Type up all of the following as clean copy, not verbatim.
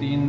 3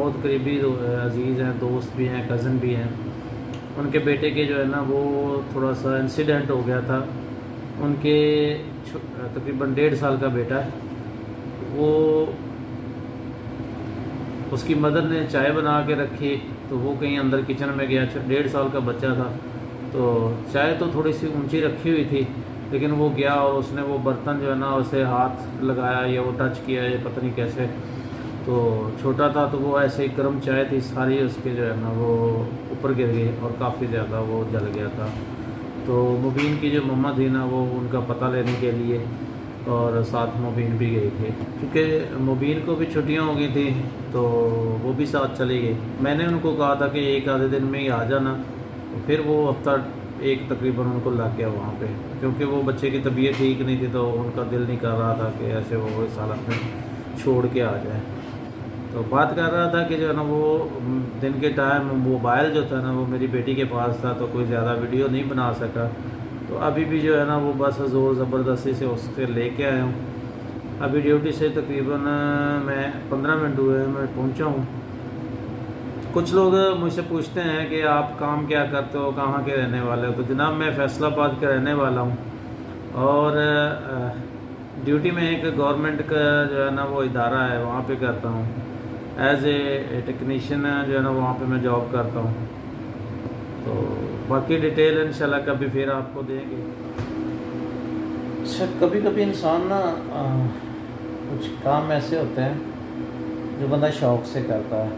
بہت قریبی عزیز ہیں، دوست بھی ہیں، کزن بھی ہیں. ان کے بیٹے کے جو ہے نا وہ تھوڑا سا انسیڈنٹ ہو گیا تھا. ان کے تقریباً 1.5 سال کا بیٹا ہے. وہ اس کی مدر نے چائے بنا کے رکھی تو وہ کہیں اندر کچن میں گیا. 1.5 سال کا بچہ تھا تو چائے تو تھوڑی سی اونچی رکھی ہوئی تھی، لیکن وہ گیا اور اس نے وہ برتن جو ہے نا اسے ہاتھ لگایا یا وہ ٹچ کیا یا پتہ نہیں کیسے. تو چھوٹا تھا تو وہ ایسے ہی گرم چائے تھی، ساری اس کے جو ہے نا وہ اوپر گر گئی اور کافی زیادہ وہ جل گیا تھا. تو مبین کی جو مما تھی نا وہ ان کا پتہ لینے کے لیے اور ساتھ مبین بھی گئی تھی. کیونکہ مبین کو بھی چھٹیاں ہو گئی تھیں تو وہ بھی ساتھ چلی گئی. میں نے ان کو کہا تھا کہ 1 آدھے دن میں ہی آ جانا. پھر وہ ہفتہ ایک تقریباً ان کو لگ گیا وہاں پہ، کیونکہ وہ بچے کی طبیعت ٹھیک نہیں تھی تو ان کا دل نہیں کر رہا تھا کہ ایسے وہ اس حالت میں چھوڑ کے آ جائے. تو بات کر رہا تھا کہ جو ہے نا وہ دن کے ٹائم موبائل جو تھا نا وہ میری بیٹی کے پاس تھا تو کوئی زیادہ ویڈیو نہیں بنا سکا. تو ابھی بھی جو ہے نا وہ بس زور زبردستی سے اس سے لے کے آیا ہوں. ابھی ڈیوٹی سے تقریباً میں 15 منٹ ہوئے میں پہنچا ہوں. کچھ لوگ مجھ سے پوچھتے ہیں کہ آپ کام کیا کرتے ہو، کہاں کے رہنے والے ہو. تو جناب میں فیصل آباد کا رہنے والا ہوں اور ڈیوٹی میں ایک گورنمنٹ کا جو ہے نا وہ ادارہ ہے وہاں پہ کرتا ہوں. ایز اے ٹیکنیشین جو ہے نا وہاں پہ میں جاب کرتا ہوں. تو باقی ڈیٹیل انشاءاللہ کبھی پھر آپ کو دیں گے. اچھا، کبھی کبھی انسان نا کچھ کام ایسے ہوتے ہیں جو بندہ شوق سے کرتا ہے،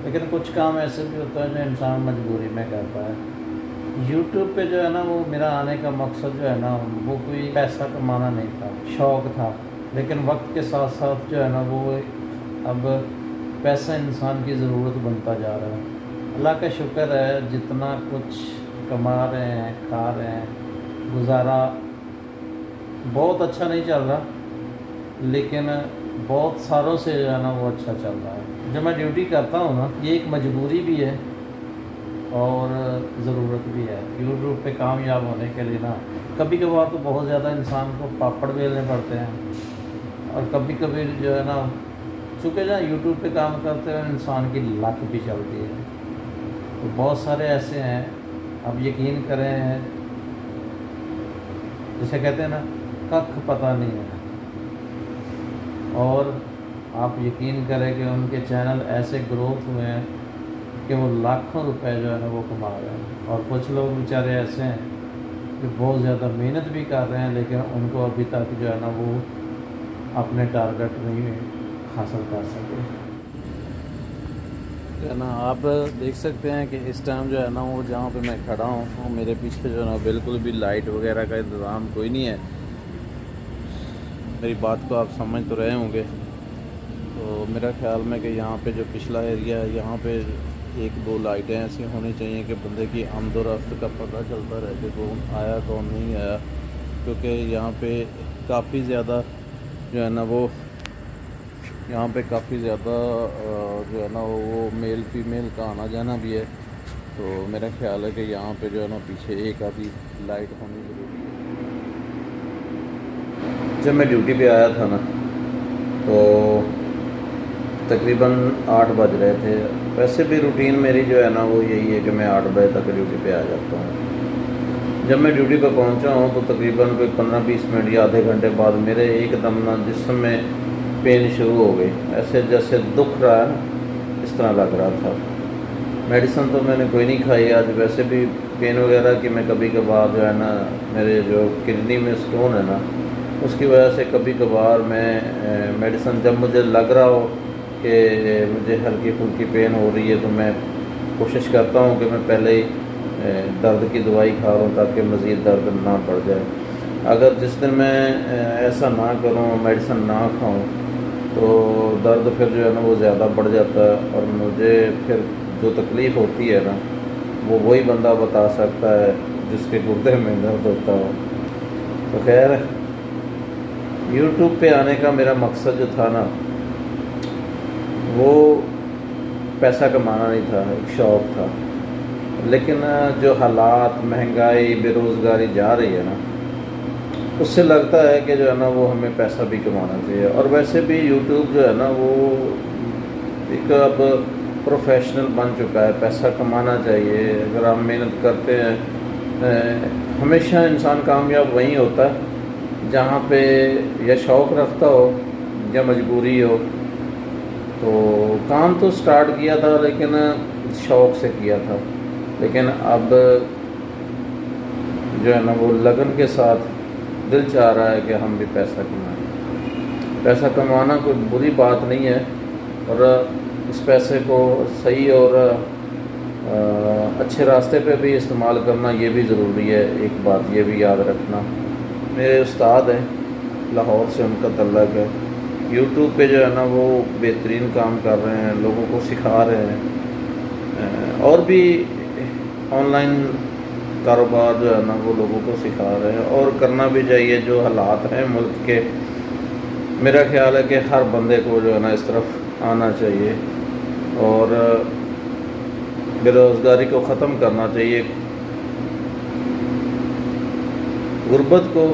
لیکن کچھ کام ایسے بھی ہوتا ہے جو انسان مجبوری میں کرتا ہے. یوٹیوب پہ جو ہے نا وہ میرا آنے کا مقصد جو ہے نا وہ کوئی پیسہ کمانا نہیں تھا، شوق تھا. لیکن وقت کے ساتھ ساتھ جو ہے نا وہ اب پیسہ انسان کی ضرورت بنتا جا رہا ہے. اللہ کا شکر ہے جتنا کچھ کما رہے ہیں، کھا رہے ہیں، گزارا بہت اچھا نہیں چل رہا، لیکن بہت سالوں سے جو ہے نا وہ اچھا چل رہا ہے. جب میں ڈیوٹی کرتا ہوں نا یہ ایک مجبوری بھی ہے اور ضرورت بھی ہے. یوٹیوب پہ کامیاب ہونے کے لیے نا کبھی کبھار تو بہت زیادہ انسان کو پاپڑ بیلنے پڑتے ہیں، اور کبھی کبھی جو ہے نا چونکہ جو یوٹیوب پہ کام کرتے ہیں انسان کی لک بھی چلتی ہے. تو بہت سارے ایسے ہیں، اب یقین کریں جسے کہتے ہیں نا ککھ پتہ نہیں ہے، اور آپ یقین کریں کہ ان کے چینل ایسے گروتھ ہوئے ہیں کہ وہ لاکھوں روپے جو ہے نا وہ کما رہے ہیں. اور کچھ لوگ بیچارے ایسے ہیں کہ بہت زیادہ محنت بھی کر رہے ہیں لیکن ان کو ابھی تک جو ہے نا وہ اپنے ٹارگٹ نہیں حاصل کر سکے. جو ہے نا آپ دیکھ سکتے ہیں کہ اس ٹائم جو ہے نا وہ جہاں پہ میں کھڑا ہوں میرے پیچھے جو ہے نا بالکل بھی لائٹ وغیرہ کا انتظام کوئی نہیں ہے. میری بات کو آپ سمجھ تو رہے ہوں گے. تو میرا خیال میں کہ یہاں پہ جو پچھلا ایریا ہے یہاں پہ 1-2 لائٹیں ایسی ہونی چاہیے کہ بندے کی آمد و رفت کا پتہ چلتا رہے کہ کون آیا کون نہیں آیا. کیونکہ یہاں پہ کافی زیادہ جو ہے نا وہ یہاں پہ کافی زیادہ جو ہے نا وہ میل فیمیل کا آنا جانا بھی ہے. تو میرا خیال ہے کہ یہاں پہ جو ہے نا پیچھے ایک آدھی لائٹ ہونی ضروری ہے. جب میں ڈیوٹی پہ آیا تھا نا تو تقریباً 8 بج رہے تھے. ویسے بھی روٹین میری جو ہے نا وہ یہی ہے کہ میں 8 بجے تک ڈیوٹی پہ آ جاتا ہوں. جب میں ڈیوٹی پہ پہنچا ہوں تو تقریباً کوئی 15-20 منٹ یا آدھے گھنٹے بعد میرے ایک دم نا جسم میں پین شروع ہو گئی، ایسے جیسے دکھ رہا ہے نا اس طرح لگ رہا تھا. میڈیسن تو میں نے کوئی نہیں کھائی آج. ویسے بھی پین وغیرہ کی میں کبھی کبھار جو ہے نا میرے جو کڈنی میں سٹون ہے نا اس کی وجہ سے کبھی کبھار میں میڈیسن جب مجھے لگ رہا ہو کہ مجھے ہلکی پھلکی پین ہو رہی ہے تو میں کوشش کرتا ہوں کہ میں پہلے ہی درد کی دوائی کھا لوں تاکہ مزید درد نہ بڑھ جائے. اگر جس دن میں ایسا نہ کروں، میڈیسن نہ کھاؤں تو درد پھر جو ہے نا وہ زیادہ بڑھ جاتا ہے اور مجھے پھر جو تکلیف ہوتی ہے نا وہ وہی بندہ بتا سکتا ہے جس کے گردے میں درد ہوتا ہو. تو خیر یوٹیوب پہ آنے کا میرا مقصد جو تھا نا وہ پیسہ کمانا نہیں تھا، ایک شوق تھا. لیکن جو حالات، مہنگائی، بے روزگاری جا رہی ہے نا اس سے لگتا ہے کہ جو ہے نا وہ ہمیں پیسہ بھی کمانا چاہیے. اور ویسے بھی یوٹیوب جو ہے نا وہ ایک اب پروفیشنل بن چکا ہے، پیسہ کمانا چاہیے اگر آپ محنت کرتے ہیں۔ ہمیشہ انسان کامیاب وہیں ہوتا ہے جہاں پہ یا شوق رکھتا ہو یا مجبوری ہو۔ تو کام تو سٹارٹ کیا تھا لیکن شوق سے کیا تھا، لیکن اب جو ہے نا وہ لگن کے ساتھ دل چاہ رہا ہے کہ ہم بھی پیسہ کمائیں۔ پیسہ کمانا کوئی بری بات نہیں ہے، اور اس پیسے کو صحیح اور اچھے راستے پہ بھی استعمال کرنا یہ بھی ضروری ہے۔ ایک بات یہ بھی یاد رکھنا، میرے استاد ہیں لاہور سے، ان کا تعلق ہے، یوٹیوب پہ جو ہے نا وہ بہترین کام کر رہے ہیں، لوگوں کو سکھا رہے ہیں، اور بھی آن لائن کاروبار جو ہے نا وہ لوگوں کو سکھا رہے ہیں، اور کرنا بھی چاہیے۔ جو حالات ہیں ملک کے، میرا خیال ہے کہ ہر بندے کو جو ہے نا اس طرف آنا چاہیے اور بے روزگاری کو ختم کرنا چاہیے، غربت کو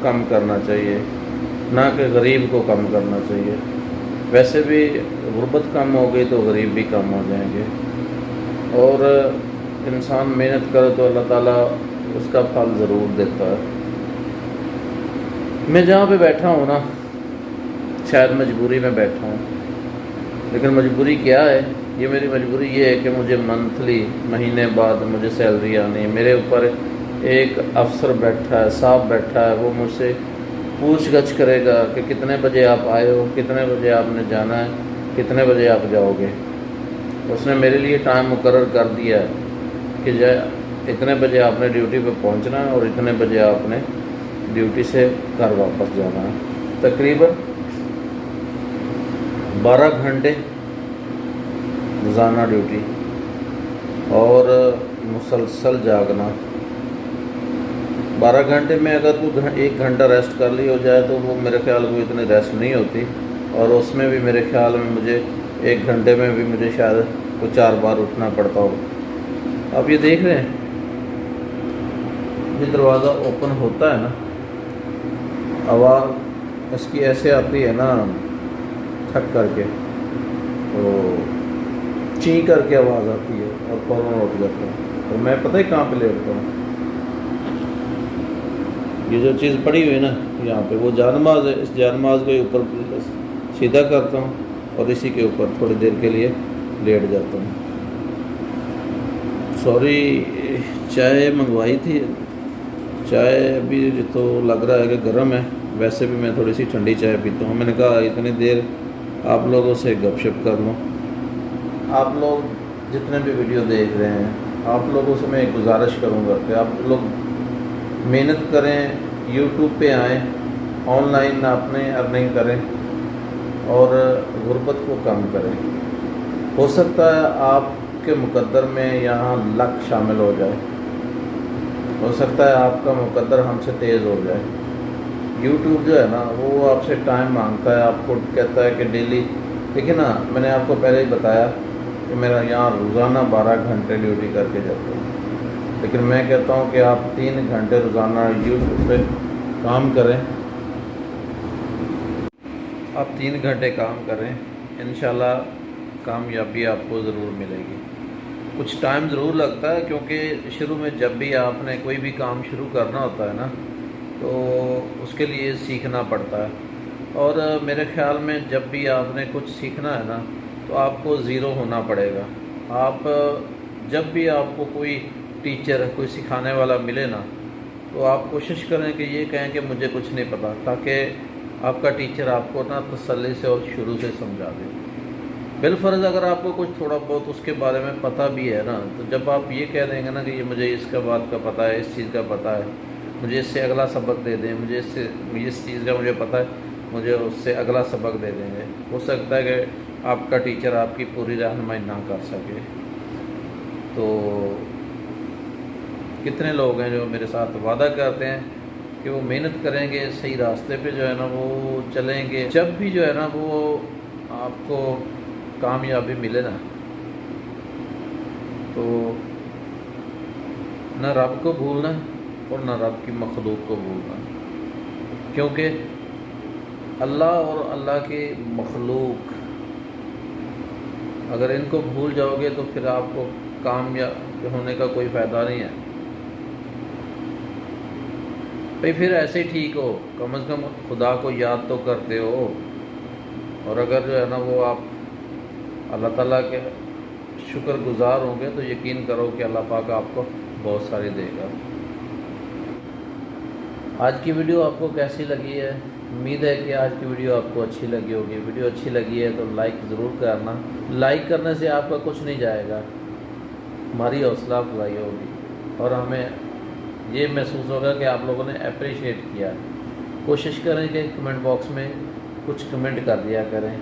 کم کرنا چاہیے، نہ کہ غریب کو کم کرنا چاہیے۔ ویسے بھی غربت کم ہو گئی تو غریب بھی کم ہو جائیں گے، اور انسان محنت کرے تو اللہ تعالیٰ اس کا پھل ضرور دیتا ہے۔ میں جہاں پہ بیٹھا ہوں نا، شاید مجبوری میں بیٹھا ہوں، لیکن مجبوری کیا ہے؟ یہ میری مجبوری یہ ہے کہ مجھے منتھلی، مہینے بعد مجھے سیلری آنی ہے۔ میرے اوپر ایک افسر بیٹھا ہے، صاحب بیٹھا ہے، وہ مجھ سے پوچھ گچھ کرے گا کہ کتنے بجے آپ آئے ہو، کتنے بجے آپ نے جانا ہے، کتنے بجے آپ جاؤ گے۔ اس نے میرے لیے ٹائم مقرر کر دیا ہے کہ اتنے بجے آپ نے ڈیوٹی پہ پہنچنا ہے اور اتنے بجے آپ نے ڈیوٹی سے گھر واپس جانا ہے۔ تقریباً 12 گھنٹے روزانہ ڈیوٹی اور مسلسل جاگنا۔ 12 گھنٹے میں اگر کوئی 1 گھنٹہ ریسٹ کر لی ہو جائے تو وہ میرے خیال کو اتنی ریسٹ نہیں ہوتی، اور اس میں بھی میرے خیال میں مجھے 1 گھنٹے میں بھی مجھے شاید کو 4 بار اٹھنا پڑتا ہو۔ آپ یہ دیکھ رہے ہیں، یہ دروازہ اوپن ہوتا ہے نا، آواز اس کی ایسے آتی ہے نا ٹھک کر کے، تو چیں کر کے آواز آتی ہے اور فوراً اٹھ جاتا ہوں، اور میں پتہ ہی کہاں پہ لیٹتا ہوں۔ یہ جو چیز پڑی ہوئی نا یہاں پہ، وہ جانماز ہے، اس جانماز کو اوپر سیدھا کرتا ہوں اور اسی کے اوپر تھوڑی دیر کے لیے لیٹ جاتا ہوں۔ سوری، چائے منگوائی تھی، چائے ابھی تو لگ رہا ہے کہ گرم ہے، ویسے بھی میں تھوڑی سی ٹھنڈی چائے پیتا ہوں۔ میں نے کہا اتنی دیر آپ لوگوں سے گپ شپ کر لوں۔ آپ لوگ جتنے بھی ویڈیو دیکھ رہے ہیں، آپ لوگوں سے میں ایک گزارش کروں گا کہ آپ لوگ محنت کریں، یوٹیوب پہ آئیں، آن لائن اپنے ارننگ کریں اور غربت کو کم کریں۔ ہو سکتا ہے آپ کے مقدر میں یہاں لک شامل ہو جائے، ہو سکتا ہے آپ کا مقدر ہم سے تیز ہو جائے۔ یوٹیوب جو ہے نا وہ آپ سے ٹائم مانگتا ہے، آپ کو کہتا ہے کہ ڈیلی، لیکن نا میں نے آپ کو پہلے ہی بتایا کہ میرا یہاں روزانہ 12 گھنٹے ڈیوٹی کر کے جاتا ہوں، لیکن میں کہتا ہوں کہ آپ 3 گھنٹے روزانہ یوٹیوب پہ کام کریں، آپ 3 گھنٹے کام کریں، انشاءاللہ کامیابی آپ کو ضرور ملے گی۔ کچھ ٹائم ضرور لگتا ہے، کیونکہ شروع میں جب بھی آپ نے کوئی بھی کام شروع کرنا ہوتا ہے نا تو اس کے لیے سیکھنا پڑتا ہے، اور میرے خیال میں جب بھی آپ نے کچھ سیکھنا ہے نا تو آپ کو زیرو ہونا پڑے گا۔ آپ جب بھی آپ کو کوئی ٹیچر، کوئی سکھانے والا ملے نا تو آپ کوشش کریں کہ یہ کہیں کہ مجھے کچھ نہیں پتہ، تاکہ آپ کا ٹیچر آپ کو نا تسلی سے اور شروع سے سمجھا دے۔ بالفرض اگر آپ کو کچھ تھوڑا بہت اس کے بارے میں پتہ بھی ہے نا، تو جب آپ یہ کہہ دیں گے نا کہ یہ مجھے اس کا بات کا پتہ ہے، اس چیز کا پتہ ہے، مجھے اس سے اگلا سبق دے دیں، مجھے اس چیز کا مجھے پتہ ہے، مجھے اس سے اگلا سبق دے دیں گے، ہو سکتا ہے کہ آپ کا ٹیچر آپ کی پوری رہنمائی نہ کر سکے۔ تو کتنے لوگ ہیں جو میرے ساتھ وعدہ کرتے ہیں کہ وہ محنت کریں گے، صحیح راستے پہ جو ہے نا وہ چلیں گے، جب بھی جو ہے نا وہ آپ کو کامیابی ملے نا تو نہ رب کو بھولنا اور نہ رب کی مخلوق کو بھولنا، کیونکہ اللہ اور اللہ کی مخلوق اگر ان کو بھول جاؤ گے تو پھر آپ کو کامیاب ہونے کا کوئی فائدہ نہیں ہے بھائی. پھر ایسے ہی ٹھیک ہو، کم از کم خدا کو یاد تو کرتے ہو. اور اگر جو ہے نا وہ آپ اللہ تعالیٰ کے شکر گزار ہوں گے تو یقین کرو کہ اللہ پاک آپ کو بہت ساری دے گا. آج کی ویڈیو آپ کو کیسی لگی ہے؟ امید ہے کہ آج کی ویڈیو آپ کو اچھی لگی ہوگی. ویڈیو اچھی لگی ہے تو لائک ضرور کرنا. لائک کرنے سے آپ کا کچھ نہیں جائے گا، ہماری حوصلہ افزائی ہوگی اور ہمیں یہ محسوس ہوگا کہ آپ لوگوں نے اپریشیٹ کیا. کوشش کریں کہ کمنٹ باکس میں کچھ کمنٹ کر دیا کریں.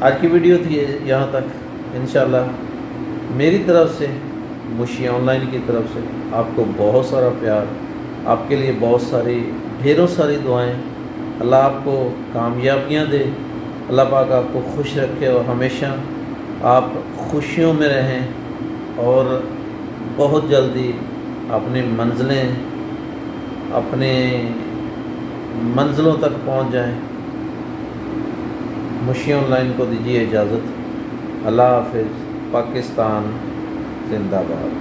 آج کی ویڈیو تھی یہاں تک. انشاءاللہ میری طرف سے، مشی آن لائن کی طرف سے آپ کو بہت سارا پیار، آپ کے لیے بہت ساری ڈھیروں ساری دعائیں. اللہ آپ کو کامیابیاں دے، اللہ پاک آپ کو خوش رکھے اور ہمیشہ آپ خوشیوں میں رہیں اور بہت جلدی اپنی منزلوں تک پہنچ جائیں. مشی آن لائن کو دیجیے اجازت. اللہ حافظ. پاکستان زندہ باد.